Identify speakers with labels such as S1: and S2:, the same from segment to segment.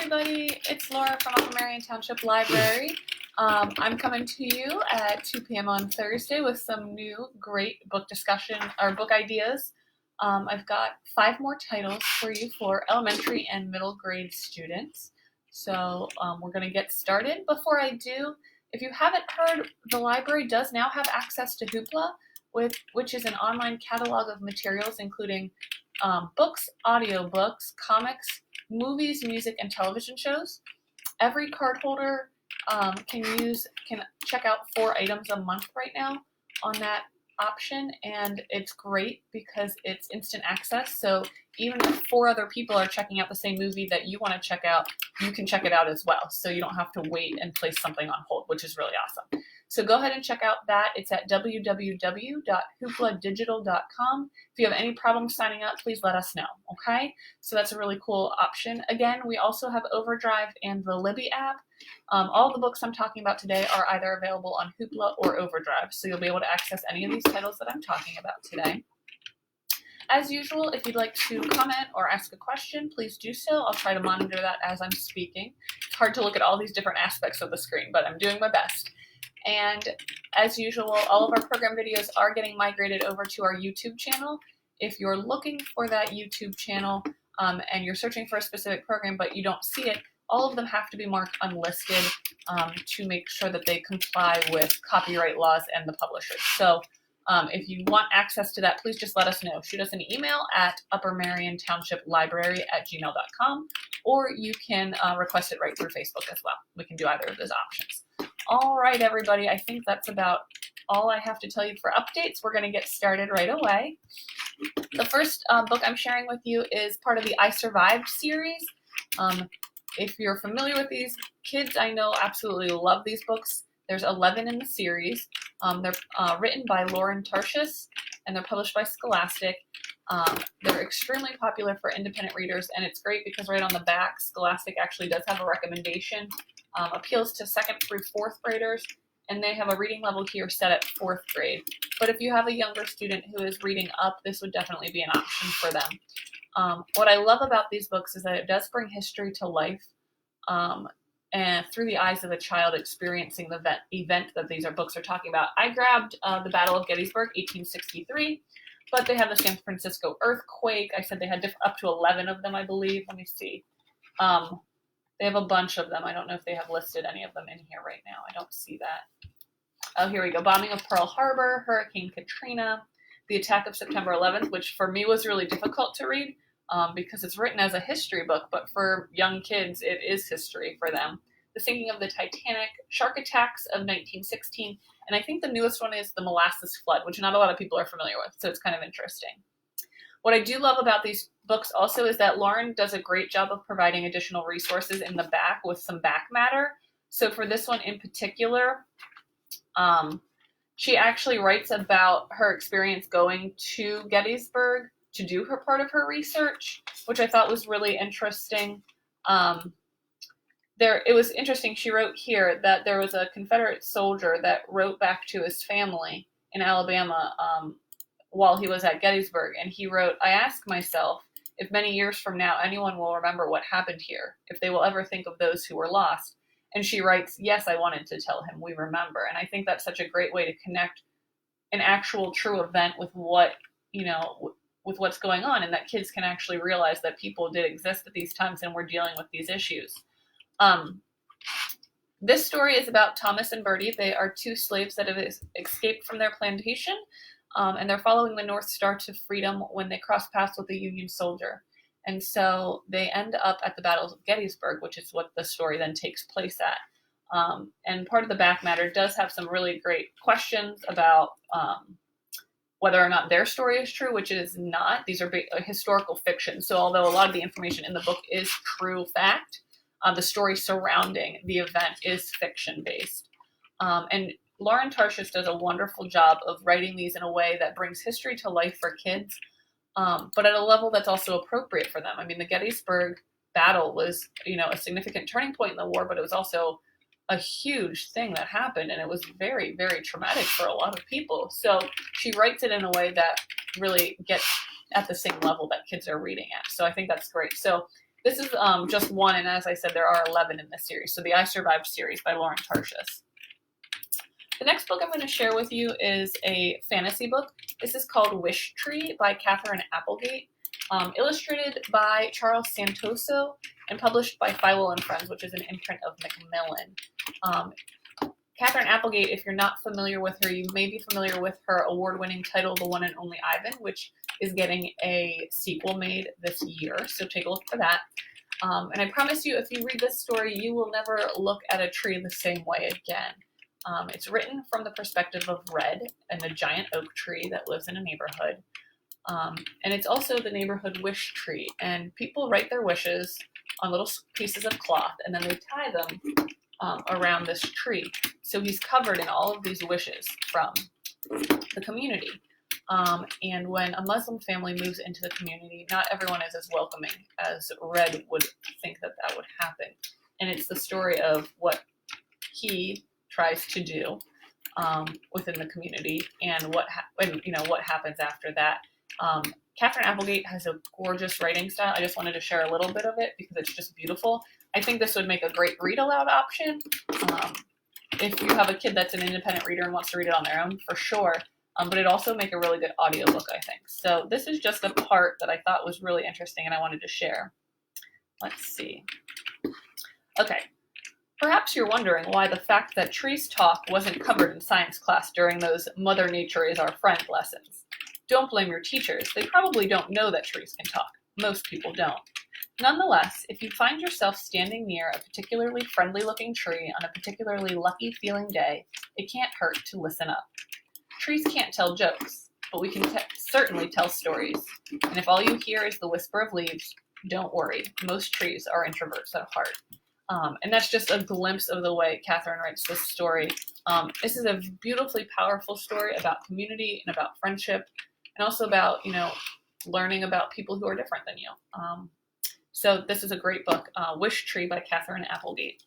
S1: everybody, it's Laura from Merion Township Library. I'm coming to you at 2 p.m. on Thursday with some new great book discussion or book ideas. I've got 5 more titles for you for elementary and middle grade students. So we're going to get started. Before I do, if you haven't heard, the library does now have access to Hoopla, which is an online catalog of materials including books, audiobooks, comics, movies, music, and television shows. Every cardholder can check out 4 items a month right now on that option, and it's great because it's instant access. So even if 4 other people are checking out the same movie that you want to check out, you can check it out as well. So you don't have to wait and place something on hold, which is really awesome. So go ahead and check out that. It's at www.hoopladigital.com. If you have any problems signing up, please let us know, okay? So that's a really cool option. Again, we also have Overdrive and the Libby app. All the books I'm talking about today are either available on Hoopla or Overdrive, so you'll be able to access any of these titles that I'm talking about today. As usual, if you'd like to comment or ask a question, please do so. I'll try to monitor that as I'm speaking. It's hard to look at all these different aspects of the screen, but I'm doing my best. And as usual, all of our program videos are getting migrated over to our YouTube channel. If you're looking for that YouTube channel and you're searching for a specific program but you don't see it, all of them have to be marked unlisted to make sure that they comply with copyright laws and the publishers. So if you want access to that, please just let us know. Shoot us an email at uppermeriontownshiplibrary@gmail.com, or you can request it right through Facebook as well. We can do either of those options. All right, everybody, I think that's about all I have to tell you for updates. We're going to get started right away. The first book I'm sharing with you is part of the I Survived series. If you're familiar with these, kids I know absolutely love these books. There's 11 in the series. They're written by Lauren Tarshis, and they're published by Scholastic. They're extremely popular for independent readers, and it's great because right on the back, Scholastic actually does have a recommendation. Appeals to 2nd through 4th graders, and they have a reading level here set at 4th grade. But if you have a younger student who is reading up, this would definitely be an option for them. What I love about these books is that it does bring history to life, and through the eyes of a child experiencing the event that these books are talking about. I grabbed the Battle of Gettysburg, 1863, but they have the San Francisco earthquake. I said they had up to 11 of them, I believe. Let me see. They have a bunch of them. I don't know if they have listed any of them in here right now. I don't see that. Oh, here we go. Bombing of Pearl Harbor, Hurricane Katrina, the attack of September 11th, which for me was really difficult to read because it's written as a history book, but for young kids, it is history for them. The sinking of the Titanic, shark attacks of 1916, and I think the newest one is the molasses flood, which not a lot of people are familiar with, so it's kind of interesting. What I do love about these books also is that Lauren does a great job of providing additional resources in the back with some back matter. So for this one in particular, she actually writes about her experience going to Gettysburg to do her part of her research, which I thought was really interesting. It was interesting, she wrote here that there was a Confederate soldier that wrote back to his family in Alabama while he was at Gettysburg, and he wrote, "I ask myself if many years from now anyone will remember what happened here, if they will ever think of those who were lost." And she writes, "Yes, I wanted to tell him we remember." And I think that's such a great way to connect an actual true event with what, with what's going on, and that kids can actually realize that people did exist at these times and we're dealing with these issues. This story is about Thomas and Bertie. They are 2 slaves that have escaped from their plantation, and they're following the North Star to freedom when they cross paths with a Union soldier. And so they end up at the Battle of Gettysburg, which is what the story then takes place at. And part of the back matter does have some really great questions about whether or not their story is true, which it is not. These are historical fiction. So although a lot of the information in the book is true fact, the story surrounding the event is fiction-based. And Lauren Tarshis does a wonderful job of writing these in a way that brings history to life for kids, but at a level that's also appropriate for them. I mean, the Gettysburg battle was, a significant turning point in the war, but it was also a huge thing that happened, and it was very, very traumatic for a lot of people. So she writes it in a way that really gets at the same level that kids are reading at. So I think that's great. So This is just one, and as I said, there are 11 in this series. So the I Survived series by Lauren Tarshis. The next book I'm going to share with you is a fantasy book. This is called Wishtree by Katherine Applegate, illustrated by Charles Santoso, and published by Feiwel and Friends, which is an imprint of Macmillan. Katherine Applegate, if you're not familiar with her, you may be familiar with her award-winning title, The One and Only Ivan, which is getting a sequel made this year, so take a look for that. And I promise you, if you read this story, you will never look at a tree the same way again. It's written from the perspective of Red and a giant oak tree that lives in a neighborhood. And it's also the neighborhood wish tree, and people write their wishes on little pieces of cloth, and then they tie them around this tree. So he's covered in all of these wishes from the community. And when a Muslim family moves into the community, not everyone is as welcoming as Red would think that that would happen. And it's the story of what he tries to do within the community and what happens after that. Katherine Applegate has a gorgeous writing style. I just wanted to share a little bit of it because it's just beautiful. I think this would make a great read aloud option. If you have a kid that's an independent reader and wants to read it on their own, for sure. But it'd also make a really good audiobook, I think. So this is just a part that I thought was really interesting and I wanted to share. Let's see. Okay. Perhaps you're wondering why the fact that trees talk wasn't covered in science class during those Mother Nature is our friend lessons. Don't blame your teachers. They probably don't know that trees can talk. Most people don't. Nonetheless, if you find yourself standing near a particularly friendly-looking tree on a particularly lucky-feeling day, it can't hurt to listen up. Trees can't tell jokes, but we can certainly tell stories. And if all you hear is the whisper of leaves, don't worry. Most trees are introverts at heart. And that's just a glimpse of the way Katherine writes this story. This is a beautifully powerful story about community and about friendship, and also about, learning about people who are different than you. So this is a great book, Wishtree by Katherine Applegate.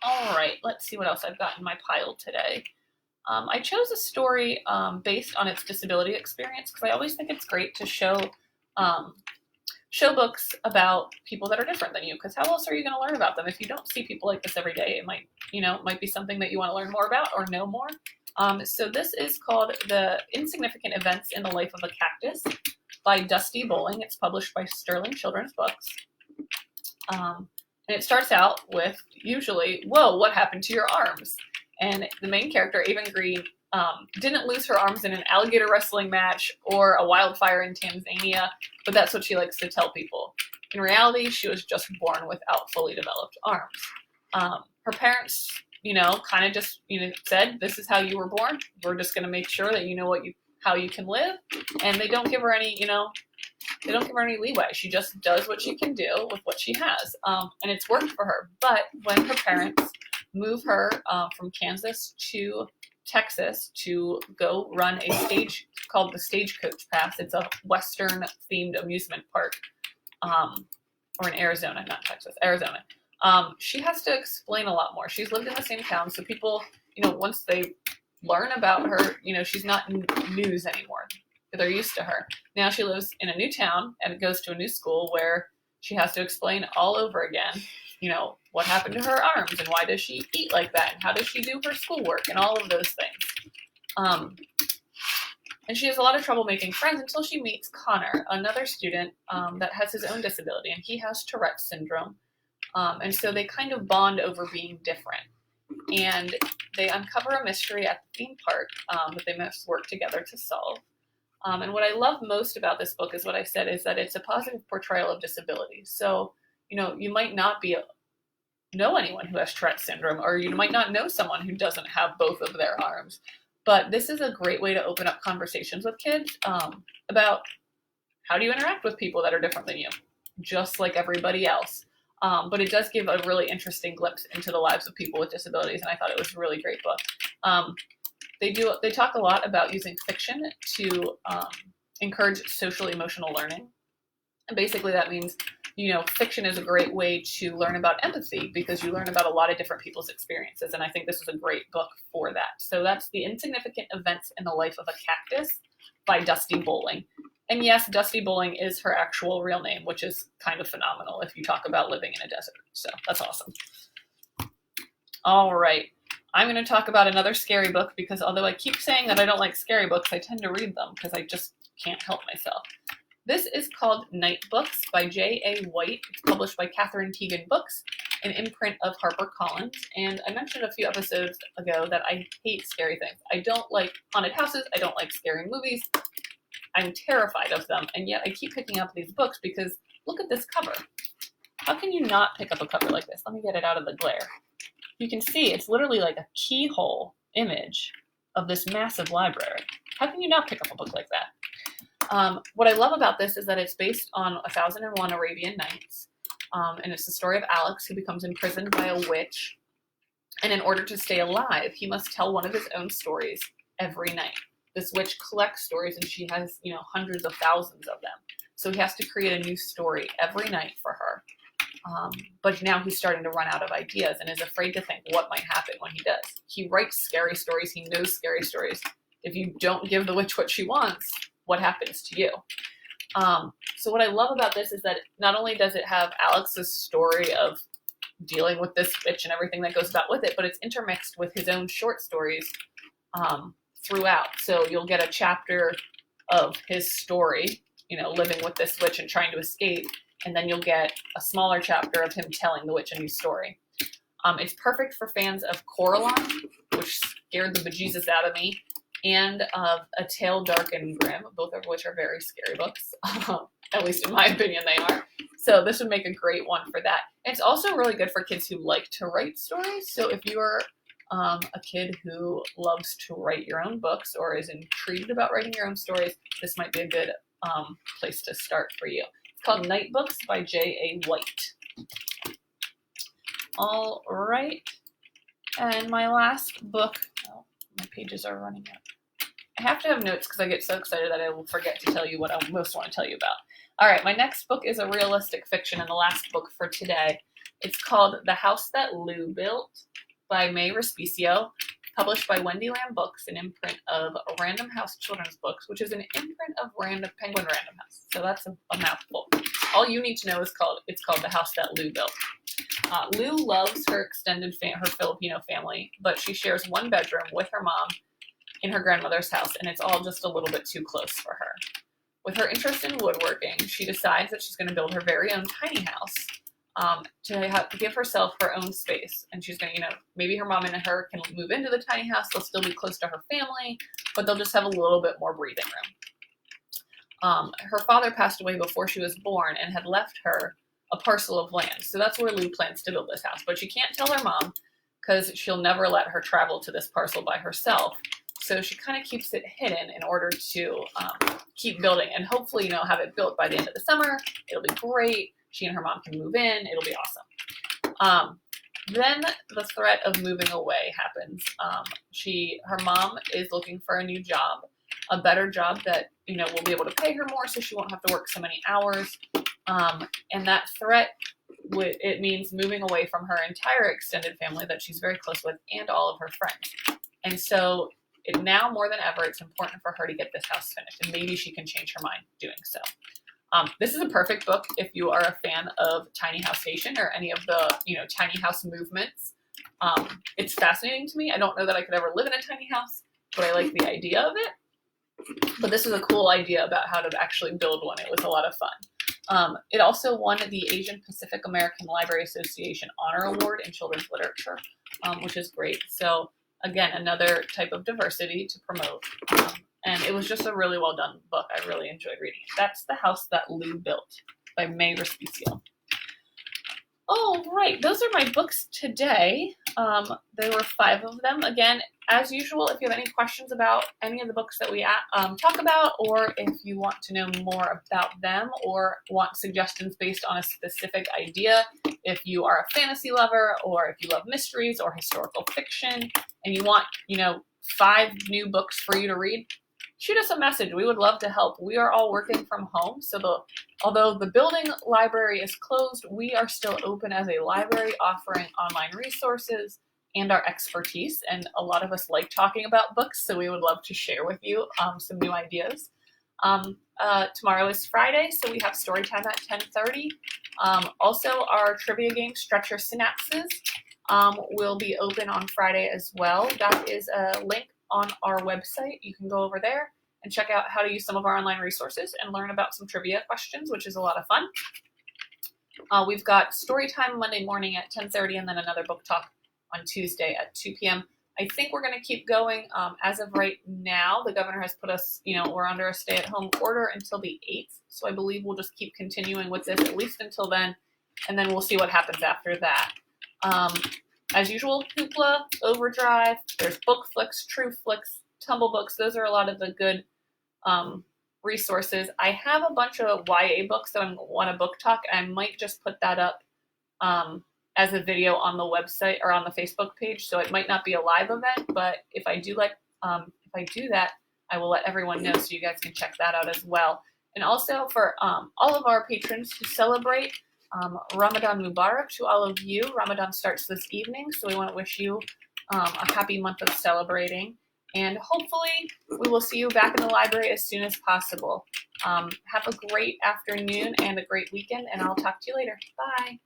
S1: All right, let's see what else I've got in my pile today. I chose a story based on its disability experience because I always think it's great to show books about people that are different than you, because how else are you going to learn about them if you don't see people like this every day? It might be something that you want to learn more about or know more. So this is called The Insignificant Events in the Life of a Cactus by Dusti Bowling. It's published by Sterling Children's Books. And it starts out with usually, whoa, what happened to your arms? And the main character, Avon Green, didn't lose her arms in an alligator wrestling match or a wildfire in Tanzania, but that's what she likes to tell people. In reality, she was just born without fully developed arms. Her parents, kind of just, said, this is how you were born. We're just going to make sure that you know how you can live. And they don't give her any, they don't give her any leeway. She just does what she can do with what she has. And it's worked for her. But when her parents move her from Kansas to Texas to go run a stage called the Stagecoach Pass. It's a Western themed amusement park, or in Arizona, not Texas, Arizona. She has to explain a lot more. She's lived in the same town, so people, once they learn about her, she's not news anymore. They're used to her. Now she lives in a new town and goes to a new school where she has to explain all over again, what happened to her arms and why does she eat like that and how does she do her schoolwork and all of those things. And she has a lot of trouble making friends until she meets Connor, another student that has his own disability, and he has Tourette's syndrome. And so they kind of bond over being different. And they uncover a mystery at the theme park that they must work together to solve. And what I love most about this book is what I said, is that it's a positive portrayal of disability. So, you might not know anyone who has Tourette's syndrome, or you might not know someone who doesn't have both of their arms. But this is a great way to open up conversations with kids about how do you interact with people that are different than you, just like everybody else. But it does give a really interesting glimpse into the lives of people with disabilities, and I thought it was a really great book. They talk a lot about using fiction to encourage social emotional learning. And basically that means, fiction is a great way to learn about empathy because you learn about a lot of different people's experiences. And I think this is a great book for that. So that's The Insignificant Events in the Life of a Cactus by Dusti Bowling. And yes, Dusti Bowling is her actual real name, which is kind of phenomenal if you talk about living in a desert. So that's awesome. All right. I'm going to talk about another scary book because although I keep saying that I don't like scary books, I tend to read them because I just can't help myself. This is called Nightbooks by J.A. White. It's published by Katherine Tegen Books, an imprint of HarperCollins. And I mentioned a few episodes ago that I hate scary things. I don't like haunted houses. I don't like scary movies. I'm terrified of them. And yet I keep picking up these books because look at this cover. How can you not pick up a cover like this? Let me get it out of the glare. You can see it's literally like a keyhole image of this massive library. How can you not pick up a book like that? What I love about this is that it's based on 1001 Arabian Nights, and it's the story of Alex who becomes imprisoned by a witch, and in order to stay alive, he must tell one of his own stories every night. This witch collects stories, and she has, hundreds of thousands of them. So he has to create a new story every night for her. But now he's starting to run out of ideas and is afraid to think what might happen when he does. He writes scary stories. He knows scary stories. If you don't give the witch what she wants, what happens to you? So what I love about this is that not only does it have Alex's story of dealing with this witch and everything that goes about with it, but it's intermixed with his own short stories throughout. So you'll get a chapter of his story, living with this witch and trying to escape, and then you'll get a smaller chapter of him telling the witch a new story. It's perfect for fans of Coraline, which scared the bejesus out of me, and of A Tale Dark and Grim, both of which are very scary books. At least in my opinion, they are. So this would make a great one for that. It's also really good for kids who like to write stories. So if you're a kid who loves to write your own books or is intrigued about writing your own stories, this might be a good place to start for you. It's called Nightbooks by J.A. White. All right. And my last book, oh, my pages are running out. I have to have notes because I get so excited that I will forget to tell you what I most want to tell you about. All right, my next book is a realistic fiction and the last book for today. It's called The House That Lou Built by May Respicio, published by Wendy Books, an imprint of Random House Children's Books, which is an imprint of Penguin Random House. So that's a mouthful. All you need to know is it's called The House That Lou Built. Lou loves her extended her Filipino family, but she shares one bedroom with her mom in her grandmother's house, and it's all just a little bit too close for her. With her interest in woodworking, she decides that she's going to build her very own tiny house to give herself her own space. And she's going to, maybe her mom and her can move into the tiny house. They'll still be close to her family, but they'll just have a little bit more breathing room. Her father passed away before she was born and had left her a parcel of land. So that's where Lou plans to build this house. But she can't tell her mom because she'll never let her travel to this parcel by herself. So she kind of keeps it hidden in order to keep building and hopefully, have it built by the end of the summer. It'll be great. She and her mom can move in. It'll be awesome. Then the threat of moving away happens. Her mom is looking for a new job, a better job that, will be able to pay her more so she won't have to work so many hours. And that threat, it means moving away from her entire extended family that she's very close with and all of her friends. And so now more than ever, it's important for her to get this house finished, and maybe she can change her mind doing so. This is a perfect book if you are a fan of Tiny House Nation or any of the, tiny house movements. It's fascinating to me. I don't know that I could ever live in a tiny house, but I like the idea of it. But this is a cool idea about how to actually build one. It was a lot of fun. It also won the Asian Pacific American Library Association Honor Award in Children's Literature, which is great. So again, another type of diversity to promote. And it was just a really well done book. I really enjoyed reading it. That's The House That Lou Built by May Respicio. All right, those are my books today. There were 5 of them. Again, as usual, if you have any questions about any of the books that we talk about, or if you want to know more about them or want suggestions based on a specific idea, if you are a fantasy lover or if you love mysteries or historical fiction and you want, 5 new books for you to read, shoot us a message. We would love to help. We are all working from home, so although the building library is closed, we are still open as a library offering online resources and our expertise. And a lot of us like talking about books, so we would love to share with you some new ideas. Tomorrow is Friday, so we have story time at 10:30. Also, our trivia game, Stretch Your Synapses, will be open on Friday as well. That is a link on our website. You can go over there and check out how to use some of our online resources and learn about some trivia questions, which is a lot of fun. We've got story time Monday morning at 10:30 and then another book talk on Tuesday at 2 p.m. I think we're going to keep going. As of right now, the governor has put us, we're under a stay-at-home order until the 8th. So I believe we'll just keep continuing with this at least until then, and then we'll see what happens after that. As usual, Hoopla, Overdrive, there's BookFlix, TrueFlix, Tumblebooks. Those are a lot of the good resources. I have a bunch of YA books that I want to book talk, and I might just put that up as a video on the website or on the Facebook page. So it might not be a live event, but if I do that, I will let everyone know so you guys can check that out as well. And also for all of our patrons who celebrate Ramadan Mubarak to all of you. Ramadan starts this evening, so we want to wish you a happy month of celebrating. And hopefully we will see you back in the library as soon as possible. Have a great afternoon and a great weekend, and I'll talk to you later. Bye.